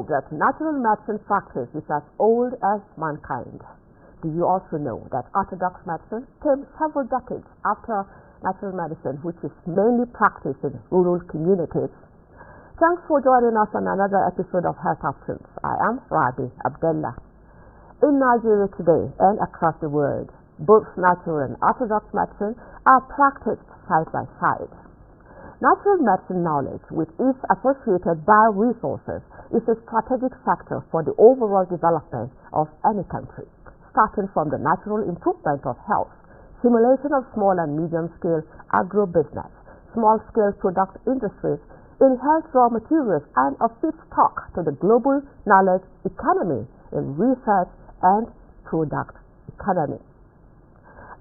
know that natural medicine practice is as old as mankind? Do you also know that orthodox medicine came several decades after natural medicine, which is mainly practiced in rural communities? Thanks for joining us on another episode of Health Options. I am Rabi Abdullah. In Nigeria today and across the world, both natural and orthodox medicine are practiced side by side. Natural medicine knowledge, with its associated bioresources, is a strategic factor for the overall development of any country, starting from the natural improvement of health, stimulation of small and medium-scale agro-business, small-scale product industries, enhanced raw materials, and a feedstock to the global knowledge economy in research and product economy.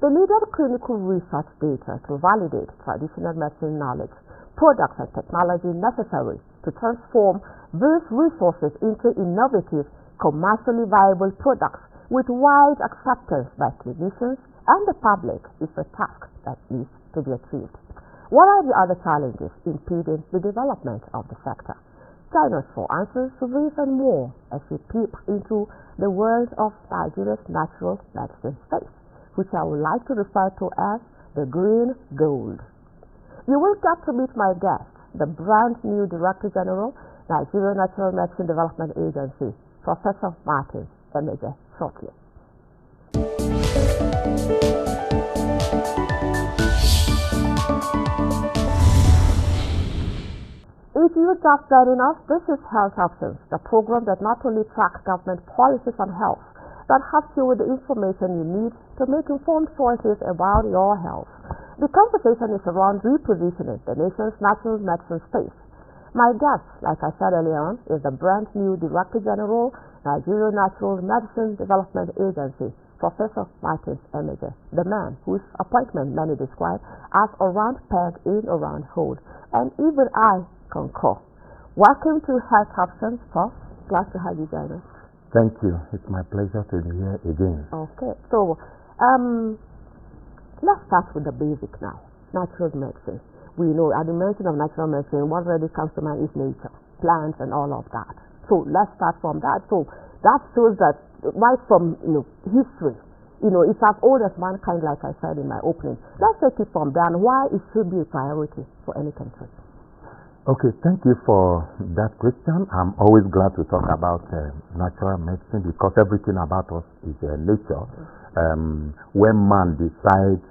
The needed clinical research data to validate traditional medicine knowledge, products and technology necessary to transform these resources into innovative, commercially viable products with wide acceptance by clinicians and the public is a task that needs to be achieved. What are the other challenges impeding the development of the sector? Join us for answers to these and more as we peep into the world of Nigeria's natural medicine space, which I would like to refer to as the green gold. You will get to meet my guest, the brand new Director General, Nigerian Natural Medicine Development Agency, Professor Martin Emege, shortly. If you just joining us, this is Health Options, the program that not only tracks government policies on health, but helps you with the information you need to make informed choices about your health. The conversation is around repositioning the nation's natural medicine space. My guest, like I said earlier on, is the brand new Director General, Nigerian Natural Medicine Development Agency, Professor Martin Emege, the man whose appointment many describe as a round peg in a round hole. And even I concur. Welcome to Health Options, Prof. Glad to have you join us. Thank you. It's my pleasure to be here again. Okay, so let's start with the basic now. Natural medicine. We know at the mention of natural medicine, what really comes to mind is nature, plants, and all of that. So let's start from that. So that shows that right from history, it's as old as mankind, like I said in my opening. Let's take it from there and why it should be a priority for any country. Okay, thank you for that question. I'm always glad to talk about natural medicine because everything about us is nature. When man decides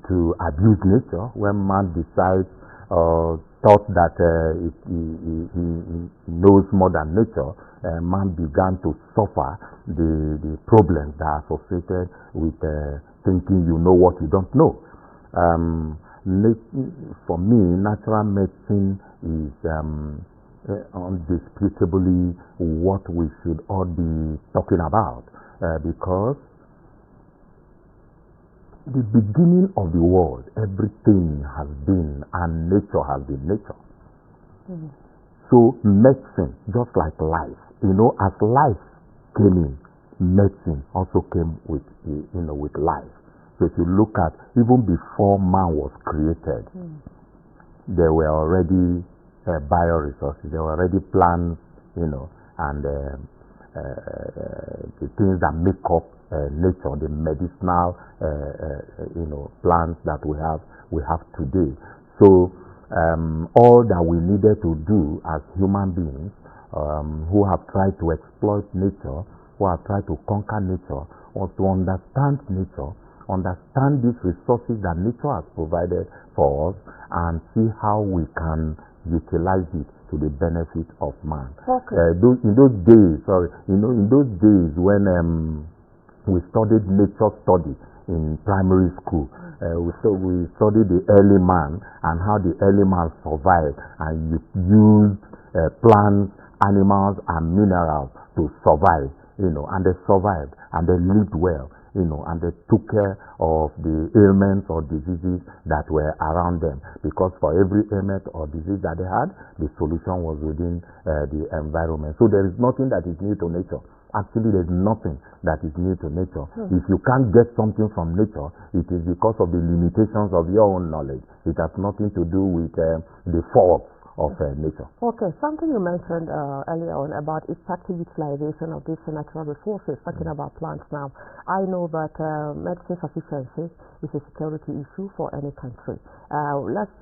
to abuse nature, when man decides thought that he knows more than nature, man began to suffer the problems that are associated with thinking you know what you don't know. For me, natural medicine is undisputably what we should all be talking about because the beginning of the world, everything has been and nature has been nature. Mm-hmm. So medicine, just like life, as life came in, medicine also came with life. So if you look at even before man was created, there were already bioresources, there were already plants, and the things that make up nature, the medicinal, plants that we have today. So all that we needed to do as human beings who have tried to exploit nature, who have tried to conquer nature, was to understand nature, understand these resources that nature has provided for us, and see how we can utilize it to the benefit of man. Okay. In those days when we studied nature study in primary school, we studied the early man and how the early man survived and used plants, animals, and minerals to survive, and they survived and they lived well. And they took care of the ailments or diseases that were around them. Because for every ailment or disease that they had, the solution was within the environment. So there is nothing that is new to nature. Actually, there's nothing that is new to nature. If you can't get something from nature, it is because of the limitations of your own knowledge. It has nothing to do with the faults nature. Okay, something you mentioned earlier on about effective utilization of these natural resources, talking about plants now. I know that medicine sufficiency is a security issue for any country. Let's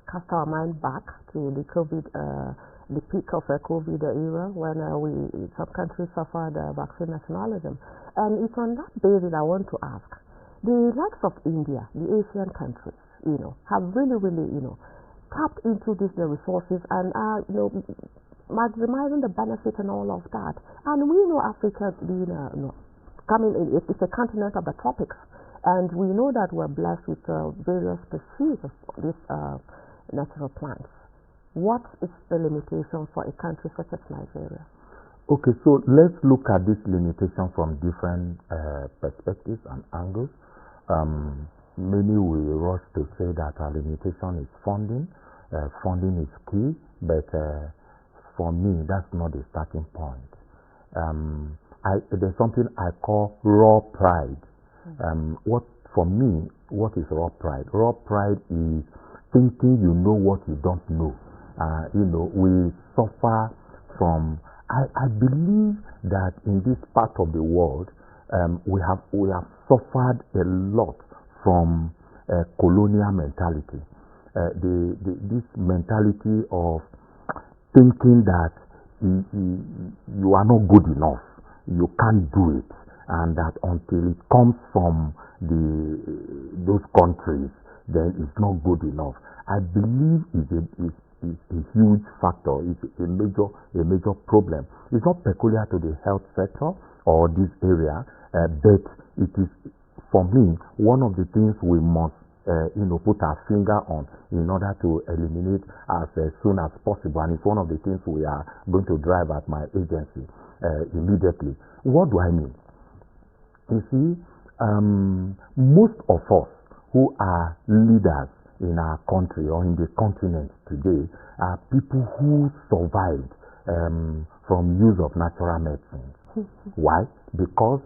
cast our mind back to the the peak of the COVID era when some countries suffered vaccine nationalism. And it's on that basis I want to ask, the likes of India, the Asian countries, have really, tapped into the resources and are, maximizing the benefit and all of that. And we know Africa being, coming in, it's a continent of the tropics. And we know that we're blessed with various species of these natural plants. What is the limitation for a country such as Nigeria? Okay, so let's look at this limitation from different perspectives and angles. Many will rush to say that our limitation is funding. Funding is key, but for me, that's not the starting point. There's something I call raw pride. For me, what is raw pride? Raw pride is thinking you know what you don't know. We suffer from. I believe that in this part of the world, we have suffered a lot from colonial mentality. This mentality of thinking that you are not good enough, you can't do it, and that until it comes from those countries, then it's not good enough. I believe it's a huge factor. It's a major problem. It's not peculiar to the health sector or this area, but it is, for me, one of the things we must put our finger on in order to eliminate as soon as possible. And it's one of the things we are going to drive at my agency immediately. What do I mean? You see, most of us who are leaders in our country or in the continent today are people who survived from use of natural medicine. Why? Because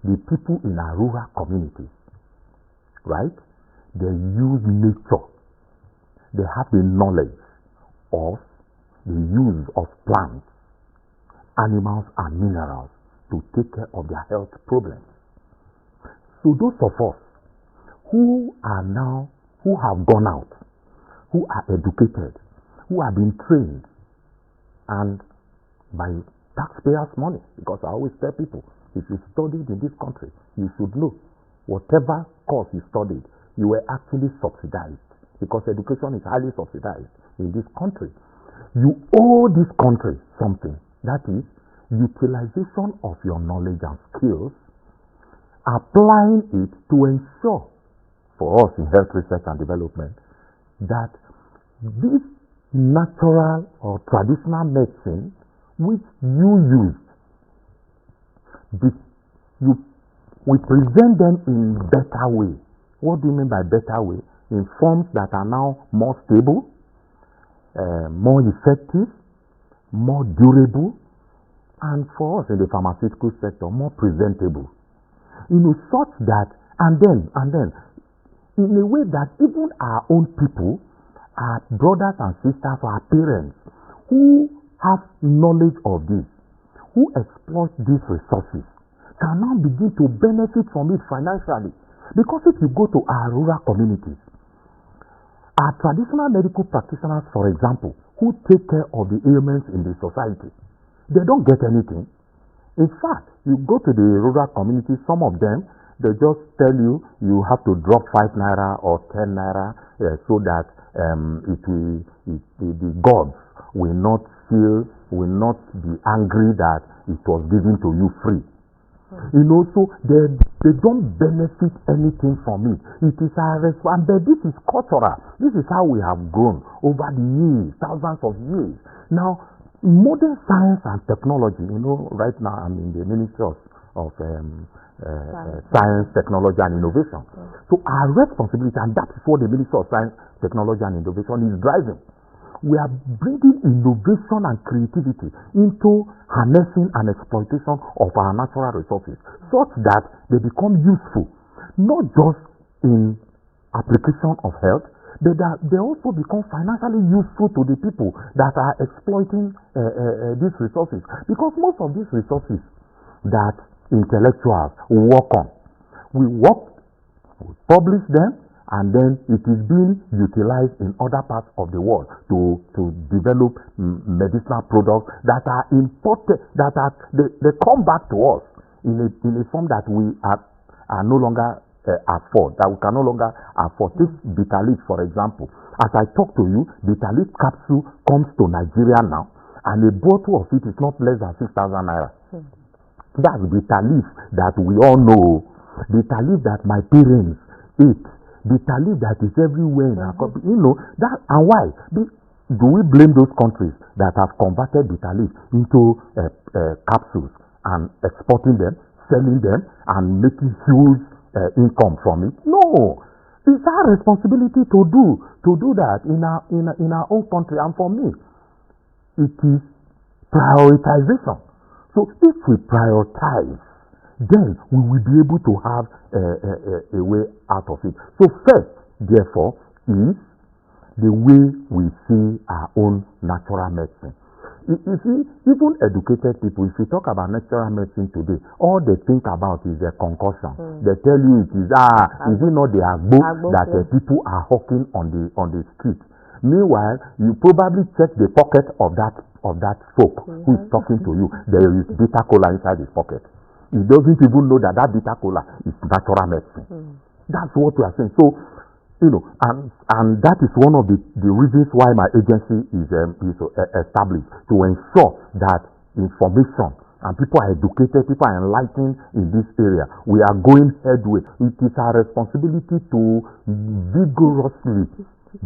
the people in our rural communities, right, they use nature. They have the knowledge of the use of plants, animals, and minerals to take care of their health problems. So those of us who have gone out, who are educated, who have been trained, and by taxpayers' money, because I always tell people, if you studied in this country, you should know whatever course you studied, you were actually subsidized, because education is highly subsidized in this country. You owe this country something, that is, utilization of your knowledge and skills, applying it to ensure for us in health research and development that this natural or traditional medicine which you used, we present them in better way. What do you mean by better way? In forms that are now more stable, more effective, more durable, and for us in the pharmaceutical sector, more presentable. Such that, and then, in a way that even our own people, our brothers and sisters, our parents, who have knowledge of this, who exploit these resources, can now begin to benefit from it financially. Because if you go to our rural communities, our traditional medical practitioners, for example, who take care of the ailments in the society, they don't get anything. In fact, you go to the rural communities, some of them, they just tell you have to drop 5 naira or 10 naira so that the gods will not be angry that it was given to you free. So they don't benefit anything from it. It is our response, but this is cultural. This is how we have grown over the years, thousands of years. Now, modern science and technology, right now I'm in the Ministry of Science, Technology and Innovation. So our responsibility, and that is what the Ministry of Science, Technology and Innovation is driving. We are bringing innovation and creativity into harnessing and exploitation of our natural resources such that they become useful, not just in application of health, they also become financially useful to the people that are exploiting these resources. Because most of these resources that intellectuals work on, we publish them, and then it is being utilized in other parts of the world to develop medicinal products that are imported, they come back to us in a form that we are no longer afford, that we can no longer afford. Take bitter leaf, for example. As I talk to you, bitter leaf capsule comes to Nigeria now, and a bottle of it is not less than 6,000 naira. That's bitter leaf that we all know, bitter leaf that my parents ate, bitter leaf that is everywhere in our country. You know that, and why? Do we blame those countries that have converted bitter leaf into capsules and exporting them, selling them, and making huge income from it? No, it's our responsibility to do that in our own country. And for me, it is prioritization. So if we prioritize, then we will be able to have a way out of it. So first, therefore, is the way we see our own natural medicine. You see, even educated people, if you talk about natural medicine today, all they think about is a concussion. They tell you it is is it not the agbo that people are hawking on the street? Meanwhile, you probably check the pocket of that folk who is talking to you. There is bitter cola inside his pocket. He doesn't even know that bitter cola is natural medicine. That's what we are saying. So, you know, and that is one of the reasons why my agency is established, to ensure that information and people are educated, people are enlightened in this area. We are going headway. It is our responsibility to vigorously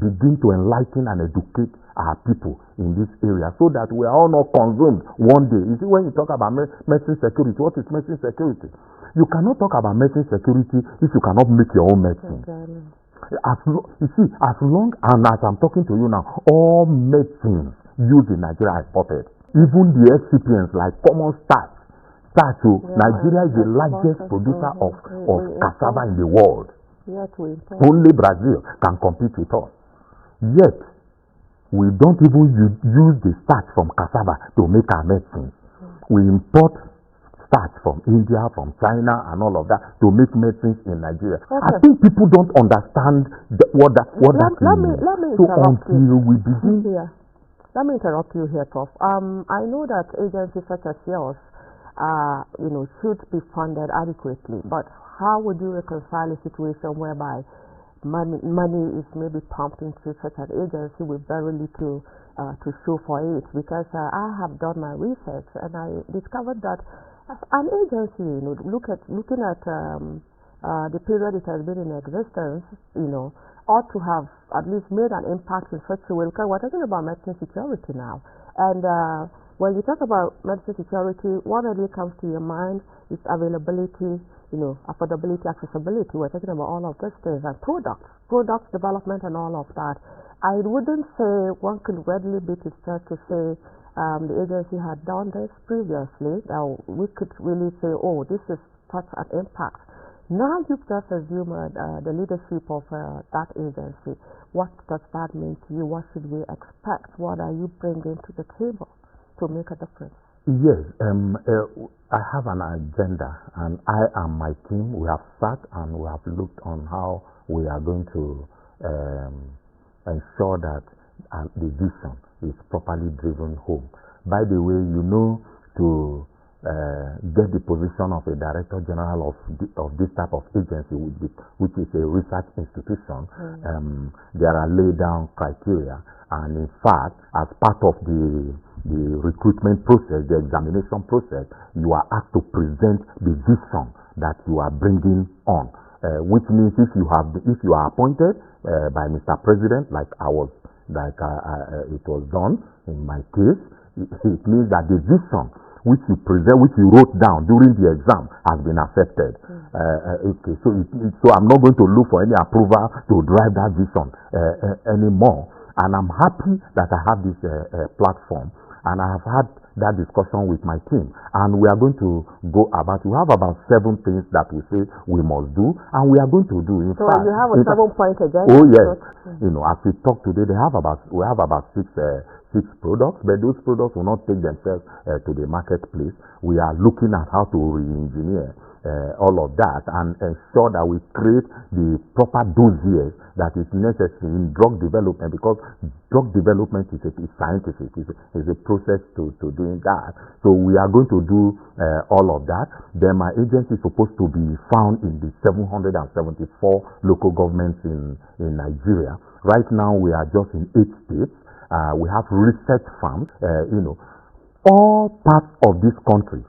begin to enlighten and educate our people in this area, so that we are all not consumed one day. You see, when you talk about medicine security, what is medicine security? You cannot talk about medicine security if you cannot make your own medicine. As long as I'm talking to you now, all medicines used in Nigeria are imported. Even the excipients like common starch. Nigeria is the largest producer of cassava in the world. Only Brazil can compete with us. Yet, we don't even use the starch from cassava to make our medicine. We import starch from India, from China, and all of that to make medicines in Nigeria. I think people don't understand what that means. So until we begin here. Let me interrupt you here, Prof. I know that agencies such as yours, should be funded adequately, but how would you reconcile a situation whereby money is maybe pumped into such an agency with very little to show for it? Because I have done my research and I discovered that an agency, looking at the period it has been in existence, ought to have at least made an impact in such a way. Because we're talking about medicine security now, and when you talk about medicine security, what really comes to your mind is availability, affordability, accessibility. We're talking about all of these things, and products development and all of that. I wouldn't say one could readily beat his chest to say the agency had done this previously. Now we could really say, oh, this is such an impact. Now you've just assumed the leadership of that agency. What does that mean to you? What should we expect? What are you bringing to the table to make a difference? Yes, I have an agenda, and I and my team, we have sat and we have looked on how we are going to ensure that the vision is properly driven home. By the way, to get the position of a Director General of this type of agency, which is a research institution, there are laid down criteria, and in fact, as part of the recruitment process, the examination process, you are asked to present the vision that you are bringing on, which means if you are appointed by Mr. President, like it was done in my case, it means that the vision which you present, which you wrote down during the exam, has been accepted. Okay, so I'm not going to look for any approval to drive that vision anymore. And I'm happy that I have this platform. And I have had that discussion with my team, and we are going to go about. We have about 7 things that we say we must do, and we are going to do. In so fact, you have a 7-point agenda. Oh yes, as we talk today, we have about 6 products, but those products will not take themselves to the marketplace. We are looking at how to re-engineer all of that and ensure that we create the proper dossiers that is necessary in drug development, because drug development is scientific, is a process to doing that. So we are going to do all of that. Then my agency is supposed to be found in the 774 local governments in Nigeria. Right now we are just in 8 states. We have research farms, all parts of this country.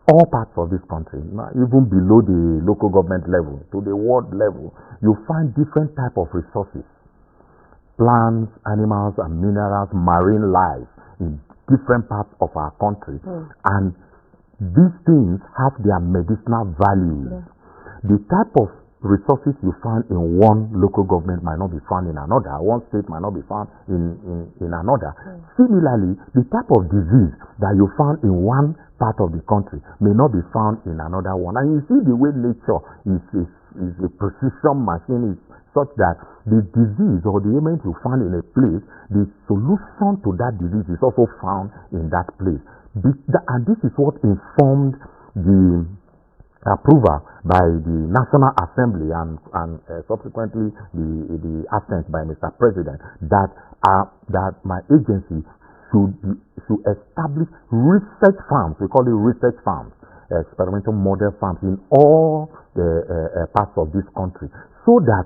All parts of this country, even below the local government level, to the world level, you find different type of resources, plants, animals, and minerals, marine life in different parts of our country. And these things have their medicinal values. The type of resources you find in one local government might not be found in another. One state might not be found in another. Similarly, the type of disease that you found in one part of the country may not be found in another one. And you see the way nature is a precision machine, is such that the disease or the ailment you find in a place, the solution to that disease is also found in that place. And this is what informed the approval by the National Assembly and subsequently the assent by Mr. President that my agency should establish research farms. We call it research farms, experimental model farms in all the parts of this country, so that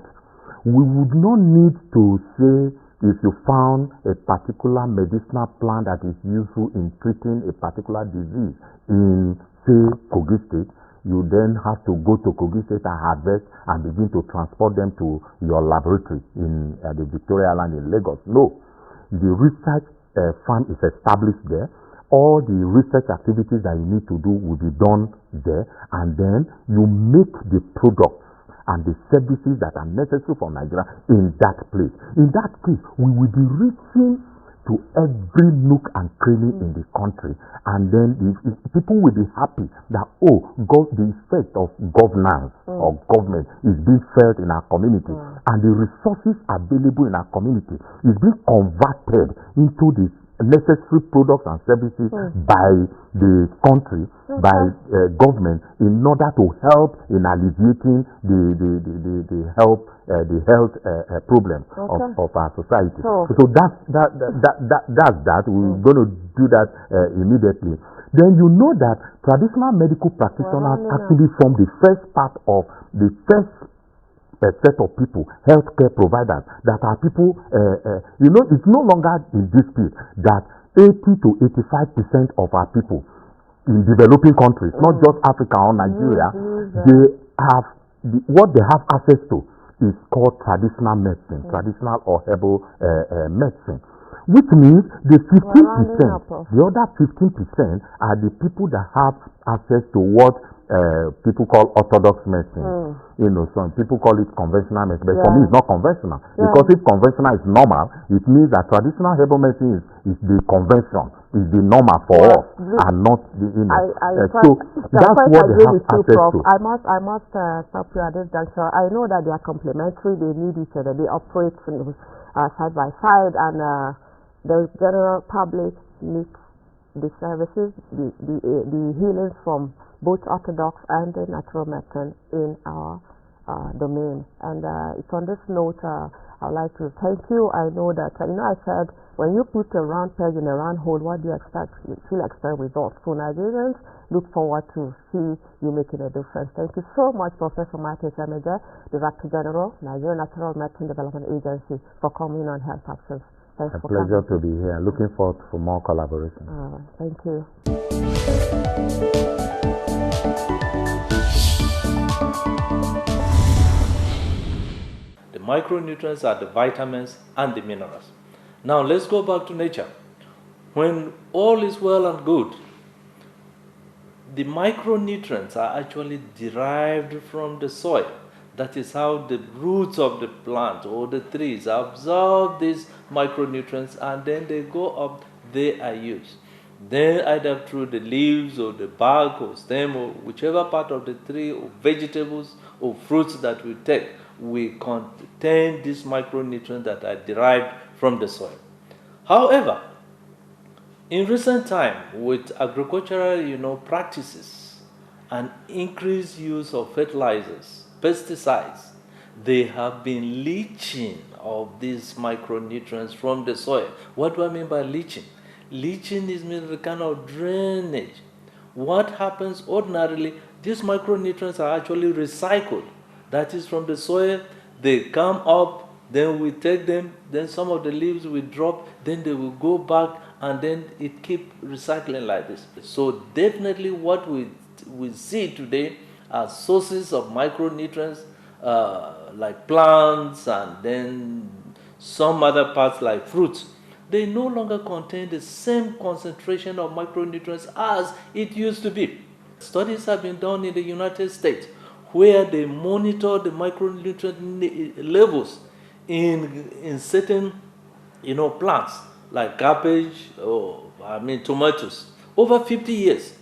we would not need to say, if you found a particular medicinal plant that is useful in treating a particular disease in, say, Kogi State, you then have to go to Kogi State and harvest and begin to transport them to your laboratory in the Victoria Island in Lagos. No, the research farm is established there. All the research activities that you need to do will be done there, and then you make the products and the services that are necessary for Nigeria in that place. In that case, we will be reaching to every nook and cranny in the country, and then people will be happy that the effect of governance or government is being felt in our community, and the resources available in our community is being converted into the necessary products and services by the country, by government, in order to help in alleviating the health problems of our society. So that's that. We're going to do that immediately. Then you know that traditional medical practitioners actually form the first part of the first set of people, healthcare providers, that are people, it's no longer in dispute that 80 to 85% of our people in developing countries, not just Africa or Nigeria, they have, what they have access to is called traditional medicine, traditional or herbal medicine. Which means the 15%, the other 15% are the people that have access to what people call orthodox medicine. Some people call it conventional medicine, but for me it's not conventional. Because if conventional is normal, it means that traditional herbal medicine is the convention, is the normal for us, and not the so that's what they have access to. I must stop you at this juncture. I know that they are complementary, they need each other, they operate side by side, and the general public needs the services, the healings from both orthodox and the natural medicine in our domain. And it's on this note I'd like to thank you. I know that, I said, when you put a round peg in a round hole, what do you expect? You will expect results. So Nigerians look forward to see you making a difference. Thank you so much, Professor Michael Semeje, Director General, Nigerian Natural Medicine Development Agency, for coming on Health Actions. Thanks for coming. A pleasure to be here. Looking forward for more collaboration. Thank you. The micronutrients are the vitamins and the minerals. Now let's go back to nature. When all is well and good, the micronutrients are actually derived from the soil. That is how the roots of the plant or the trees absorb these micronutrients, and then they go up they are used. Then either through the leaves or the bark or stem or whichever part of the tree or vegetables or fruits that we take, we contain these micronutrients that are derived from the soil. However, in recent time, with agricultural, practices and increased use of fertilizers, pesticides, they have been leaching of these micronutrients from the soil. What do I mean by leaching? Leaching is means the kind of drainage. What happens ordinarily, these micronutrients are actually recycled. That is from the soil, they come up, then we take them, then some of the leaves we drop, then they will go back, and then it keeps recycling like this. So definitely what we see today are sources of micronutrients like plants and then some other parts like fruits. They no longer contain the same concentration of micronutrients as it used to be. Studies have been done in the United States where they monitor the micronutrient levels in certain plants like cabbage or tomatoes over 50 years.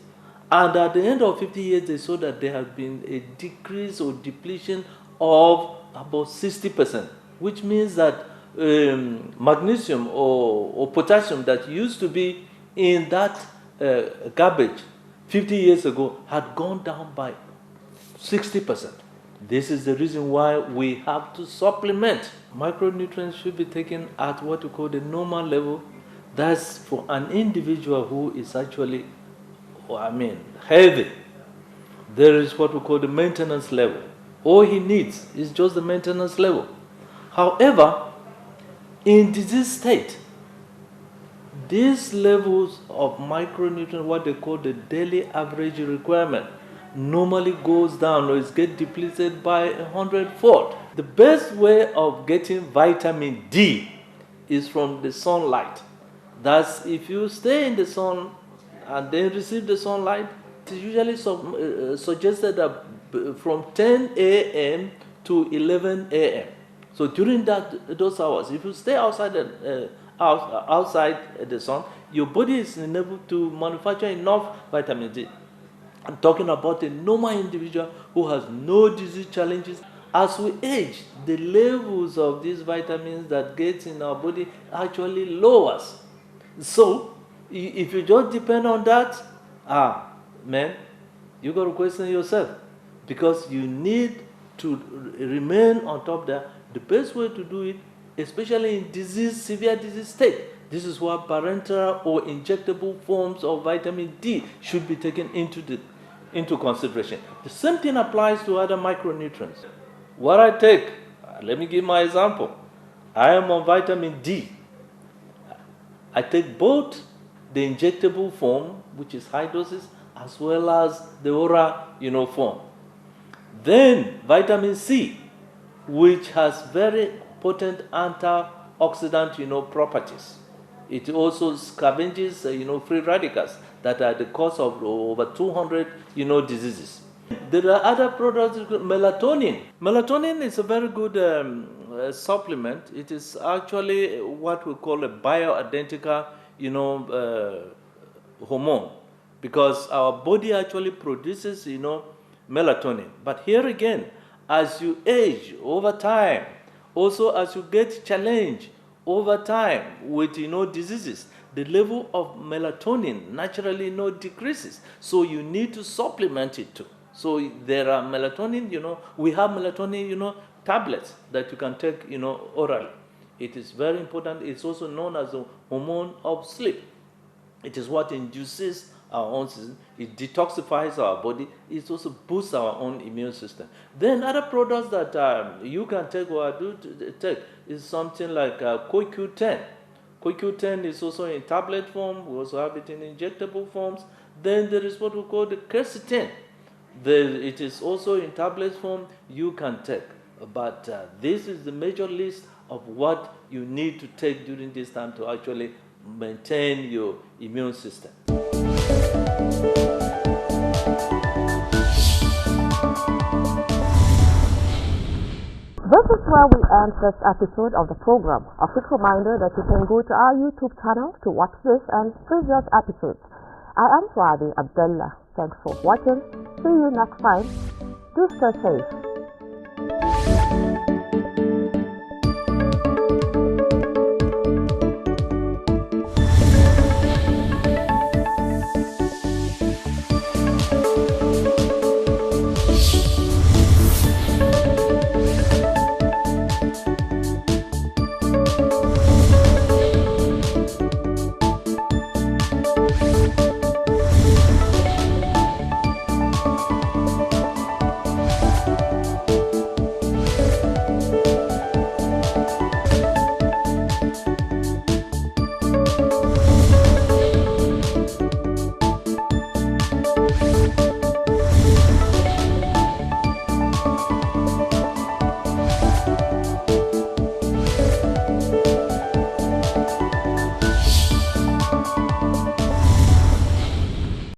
And at the end of 50 years, they saw that there has been a decrease or depletion of about 60%, which means that magnesium or potassium that used to be in that cabbage 50 years ago had gone down by 60%. This is the reason why we have to supplement. Micronutrients should be taken at what we call the normal level. That's for an individual who is actually, healthy. There is what we call the maintenance level. All he needs is just the maintenance level. However, in disease state, these levels of micronutrients, what they call the daily average requirement, normally goes down or is get depleted by 100-fold. The best way of getting vitamin D is from the sunlight. That's if you stay in the sun and then receive the sunlight, it is usually suggested that from 10 a.m. to 11 a.m. So during those hours, if you stay outside the sun, your body is enabled to manufacture enough vitamin D. I'm talking about a normal individual who has no disease challenges. As we age, the levels of these vitamins that get in our body actually lowers. So, if you just depend on that, you got to question yourself, because you need to remain on top there. The best way to do it, especially in severe disease state, this is why parenteral or injectable forms of vitamin D should be taken into consideration. The same thing applies to other micronutrients. What I take, let me give my example. I am on vitamin D. I take both the injectable form, which is high doses, as well as the oral, form. Then vitamin C, which has very potent antioxidant, properties. It also scavenges, free radicals that are the cause of over 200, diseases. There are other products, melatonin. Melatonin is a very good supplement. It is actually what we call a bioidentical, hormone, because our body actually produces, melatonin. But here again, as you age over time, also as you get challenged over time with, diseases, the level of melatonin naturally, decreases. So you need to supplement it too. So there are melatonin, we have melatonin, tablets that you can take, orally. It is very important. It's also known as the hormone of sleep. It is what induces our own system. It detoxifies our body. It also boosts our own immune system. Then other products that you can take or I do take is something like CoQ10. CoQ10 is also in tablet form. We also have it in injectable forms. Then there is what we call the quercetin. It is also in tablet form. You can take. But this is the major list of what you need to take during this time to actually maintain your immune system. This is where we end this episode of the program. A quick reminder that you can go to our YouTube channel to watch this and previous episodes. I am Swadi Abdullah. Thanks for watching. See you next time. Do stay safe.